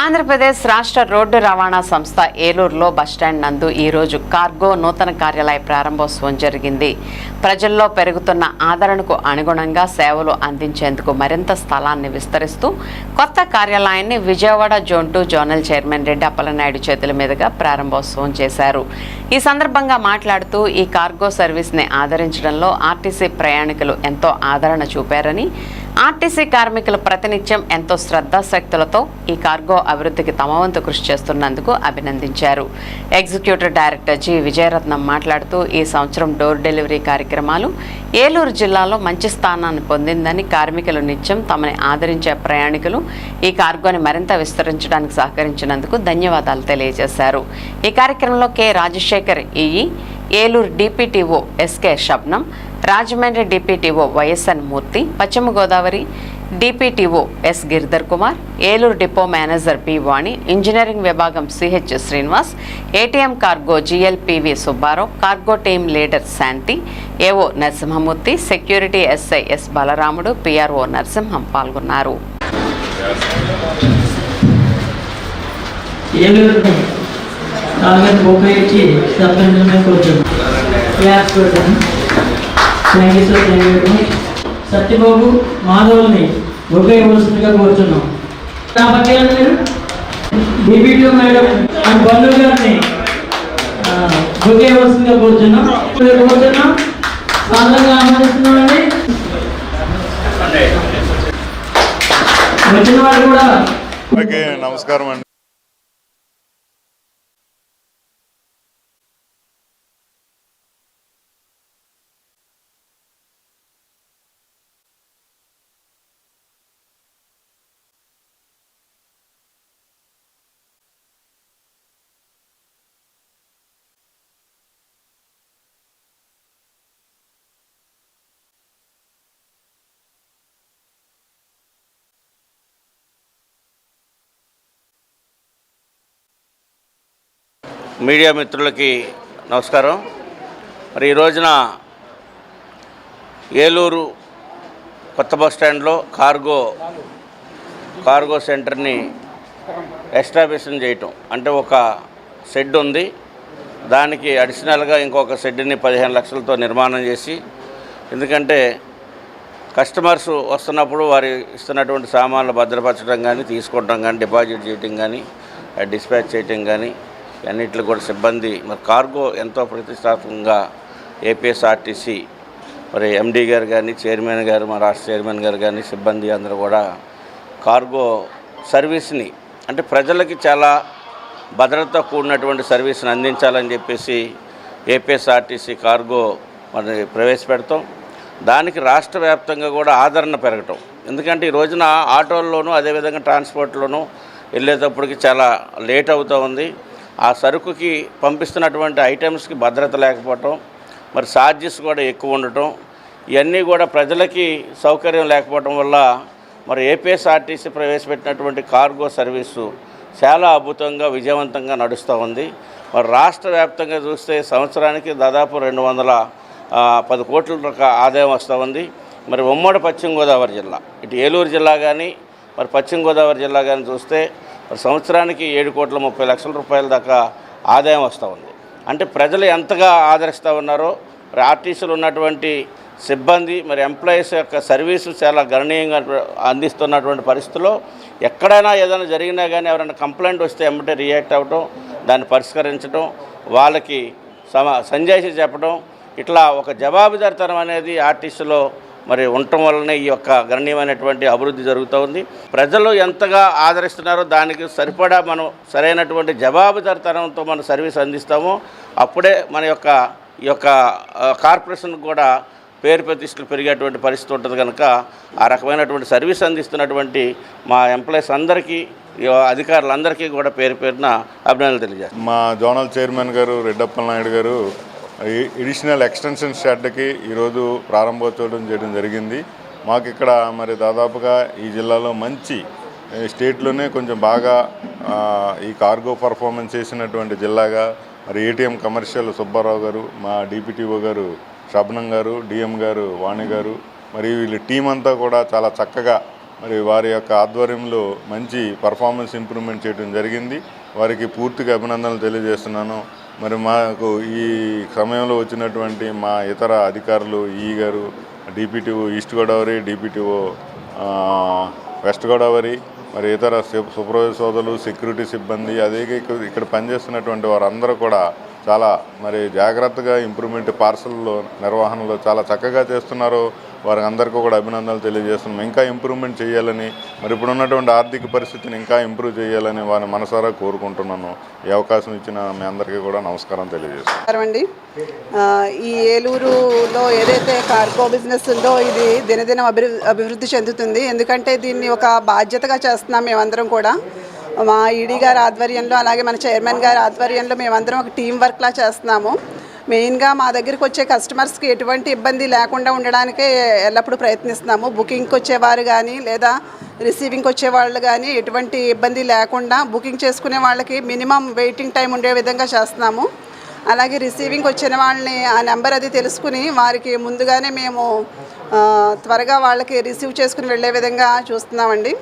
ఆంధ్రప్రదేశ్ రాష్ట్ర రోడ్డు రవాణా సంస్థ ఏలూరులో బస్టాండ్ నందు ఈరోజు కార్గో నూతన కార్యాలయ ప్రారంభోత్సవం జరిగింది. ప్రజల్లో పెరుగుతున్న ఆదరణకు అనుగుణంగా సేవలు అందించేందుకు మరింత స్థలాన్ని విస్తరిస్తూ కొత్త కార్యాలయాన్ని Vijayawada zone 2 zonal chairman Reddy Appalanaidu చేతుల మీదుగా ప్రారంభోత్సవం చేశారు. ఈ సందర్భంగా మాట్లాడుతూ ఈ కార్గో సర్వీస్ని ఆదరించడంలో ఆర్టీసీ ప్రయాణికులు ఎంతో ఆదరణ చూపారని, ఆర్టీసీ కార్మికులు ప్రతినిత్యం ఎంతో శ్రద్ధాశక్తులతో ఈ కార్గో అభివృద్ధికి తమ వంతు కృషి చేస్తున్నందుకు అభినందించారు. ఎగ్జిక్యూటివ్ డైరెక్టర్ జి విజయరత్నం మాట్లాడుతూ ఈ సంవత్సరం డోర్ డెలివరీ కార్యక్రమాలు ఏలూరు జిల్లాలో మంచి స్థానాన్ని పొందిందని, కార్మికులు నిత్యం తమని ఆదరించే ప్రయాణికులు ఈ కార్గోని మరింత విస్తరించడానికి సహకరించినందుకు ధన్యవాదాలు తెలియజేశారు. ఈ కార్యక్రమంలో K Rajasekhar EE, Eluru DPTO SK Shabnam, Rajahmundry DPTO YSN Murthy, Paschima Godavari DPTO S Giridhar Kumar, Eluru depot manager P Vani, engineering విభాగం CH Srinivas, ATM cargo GLPV Subbarao, cargo team leader Shanti, AO Narasimhamurthy, security SI S Balaramudu, PRO Narasimham పాల్గొన్నారు. సత్యబాబు మాధవుల్ని ఉపయోగవలసిందిగా కోరుతున్నాం. డిప్యూటీ మేడం అండ్ బల్లు గారిని ఉపయోగవలసిందిగా కోరుతున్నాం. సాధారణంగా ఆహ్వానిస్తున్నామండి. వచ్చిన వారు కూడా నమస్కారం అండి. మీడియా మిత్రులకి నమస్కారం. మరి ఈ రోజున ఏలూరు కొత్త బస్టాండ్లో కార్గో సెంటర్ని ఎస్టాబ్లిషన్ చేయటం అంటే ఒక షెడ్ ఉంది, దానికి అడిషనల్గా ఇంకొక షెడ్ని 15 లక్షలతో నిర్మాణం చేసి, ఎందుకంటే కస్టమర్స్ వస్తున్నప్పుడు వారి ఇస్తున్నటువంటి సామాన్లు భద్రపరచడం కానీ, తీసుకోవడం కానీ, డిపాజిట్ చేయటం కానీ, డిస్పాచ్ చేయటం కానీ అన్నింటిలో కూడా సిబ్బంది మరి కార్గో ఎంతో ప్రతిష్టాత్మకంగా ఏపీఎస్ఆర్టీసీ మరి ఎండీ గారు కానీ, చైర్మన్ గారు, మా రాష్ట్ర చైర్మన్ గారు కానీ, సిబ్బంది అందరూ కూడా కార్గో సర్వీస్ని అంటే ప్రజలకి చాలా భద్రత కూడినటువంటి సర్వీస్ని అందించాలని చెప్పేసి ఏపీఎస్ఆర్టీసీ కార్గో మరి ప్రవేశపెడతాం. దానికి రాష్ట్ర వ్యాప్తంగా కూడా ఆదరణ పెరగటం. ఎందుకంటే ఈ రోజున ఆటోల్లోనూ అదేవిధంగా ట్రాన్స్పోర్ట్లోనూ వెళ్ళేటప్పటికి చాలా లేట్ అవుతూ ఉంది. ఆ సరుకుకి పంపిస్తున్నటువంటి ఐటమ్స్కి భద్రత లేకపోవటం, మరి ఛార్జెస్ కూడా ఎక్కువ ఉండటం, ఇవన్నీ కూడా ప్రజలకి సౌకర్యం లేకపోవటం వల్ల మరి ఏపీఎస్ఆర్టీసీ ప్రవేశపెట్టినటువంటి కార్గో సర్వీసు చాలా అద్భుతంగా విజయవంతంగా నడుస్తూ ఉంది. మరి రాష్ట్ర వ్యాప్తంగా చూస్తే సంవత్సరానికి దాదాపు 210 కోట్ల ఆదాయం వస్తూ ఉంది. మరి ఉమ్మడి పశ్చిమ గోదావరి జిల్లా, ఇటు ఏలూరు జిల్లా కానీ మరి పశ్చిమ గోదావరి జిల్లా కానీ చూస్తే మరి సంవత్సరానికి 7,30,00,000 రూపాయల దాకా ఆదాయం వస్తూ ఉంది. అంటే ప్రజలు ఎంతగా ఆదరిస్తూ ఉన్నారో, మరి ఆర్టీసీలో ఉన్నటువంటి సిబ్బంది మరి ఎంప్లాయీస్ యొక్క సర్వీసు చాలా గణనీయంగా అందిస్తున్నటువంటి పరిస్థితుల్లో ఎక్కడైనా ఏదైనా జరిగినా కానీ ఎవరైనా కంప్లైంట్ వస్తే వెంబటే రియాక్ట్ అవ్వటం, దాన్ని పరిష్కరించడం, వాళ్ళకి సంజాయిషి చెప్పడం, ఇట్లా ఒక జవాబుదారితనం అనేది ఆర్టీసీలో మరి ఉండటం వల్లనే ఈ యొక్క గణనీయమైనటువంటి అభివృద్ధి జరుగుతూ ఉంది. ప్రజలు ఎంతగా ఆదరిస్తున్నారో దానికి సరిపడా మనం సరైనటువంటి జవాబుదారితనంతో మన సర్వీస్ అందిస్తామో అప్పుడే మన ఈ యొక్క కార్పొరేషన్కి కూడా పేరు ప్రతిష్టలు పెరిగేటువంటి పరిస్థితి ఉంటుంది. కనుక ఆ రకమైనటువంటి సర్వీస్ అందిస్తున్నటువంటి మా ఎంప్లాయీస్ అందరికీ, అధికారులందరికీ కూడా పేరు పేరున అభినందనలు తెలియజేస్తాం. మా జోనల్ చైర్మన్ గారు రెడ్డి అప్పలనాయుడు గారు ఎడిషనల్ ఎక్స్టెన్షన్ షెడ్కి ఈరోజు ప్రారంభోత్సవం చేయడం జరిగింది. మాకు ఇక్కడ మరి దాదాపుగా ఈ జిల్లాలో మంచి స్టేట్లోనే కొంచెం బాగా ఈ కార్గో పర్ఫార్మెన్స్ చేసినటువంటి జిల్లాగా మరి ఏటీఎం కమర్షియల్ సుబ్బారావు గారు, మా డిపిటిఓ గారు షబ్నం గారు, డిఎం గారు వాణి గారు, మరి వీళ్ళ టీం అంతా కూడా చాలా చక్కగా మరి వారి యొక్క ఆధ్వర్యంలో మంచి పర్ఫార్మెన్స్ ఇంప్రూవ్మెంట్ చేయడం జరిగింది. వారికి పూర్తిగా అభినందనలు తెలియజేస్తున్నాను. మరి మాకు ఈ సమయంలో వచ్చినటువంటి మా ఇతర అధికారులు ఈ గారు, DPTO east Godavari, DPTO west Godavari, మరి ఇతర సూపర్వైజర్ సోదరులు, సెక్యూరిటీ సిబ్బంది, అదే ఇక్కడ పనిచేస్తున్నటువంటి వారందరూ కూడా చాలా మరి జాగ్రత్తగా ఇంప్రూవ్మెంట్ పార్సల్లో నిర్వహణలో చాలా చక్కగా చేస్తున్నారు. వారికి అందరికీ కూడా అభినందనలు తెలియజేస్తున్నాం. ఇంకా ఇంప్రూవ్మెంట్ చేయాలని, మరి ఇప్పుడున్నటువంటి ఆర్థిక పరిస్థితిని ఇంకా ఇంప్రూవ్ చేయాలని వారిని మనసారా కోరుకుంటున్నాను. ఈ అవకాశం ఇచ్చిన మీ అందరికీ కూడా నమస్కారం తెలియజేస్తున్నాను. ఈ ఏలూరులో ఏదైతే కార్గో బిజినెస్ ఉందో ఇది దినదినం అభివృద్ధి చెందుతుంది. ఎందుకంటే దీన్ని ఒక బాధ్యతగా చేస్తున్నాం మేమందరం కూడా. మా ఈడీ గారి ఆధ్వర్యంలో, అలాగే మన చైర్మన్ గారి ఆధ్వర్యంలో మేమందరం ఒక టీం వర్క్లా చేస్తున్నాము. మెయిన్గా మా దగ్గరికి వచ్చే కస్టమర్స్కి ఎటువంటి ఇబ్బంది లేకుండా ఉండడానికే ఎల్లప్పుడూ ప్రయత్నిస్తున్నాము. బుకింగ్కి వచ్చేవారు కానీ లేదా రిసీవింగ్కి వచ్చే వాళ్ళు కానీ ఎటువంటి ఇబ్బంది లేకుండా బుకింగ్ చేసుకునే వాళ్ళకి మినిమం వెయిటింగ్ టైం ఉండే విధంగా చేస్తున్నాము. అలాగే రిసీవింగ్కి వచ్చిన వాళ్ళని ఆ నెంబర్ అది తెలుసుకుని వారికి ముందుగానే మేము త్వరగా వాళ్ళకి రిసీవ్ చేసుకుని వెళ్ళే విధంగా చూస్తున్నామండి.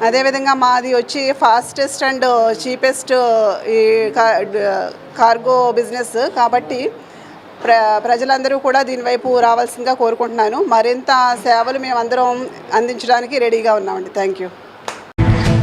అదేవిధంగా మాది వచ్చి ఫాస్టెస్ట్ అండ్ చీపెస్ట్ ఈ కార్గో బిజినెస్ కాబట్టి ప్రజలందరూ కూడా దీనివైపు రావాల్సిందిగా కోరుకుంటున్నాను. మరింత సేవలు మేమందరం అందించడానికి రెడీగా ఉన్నామండి. Thank you.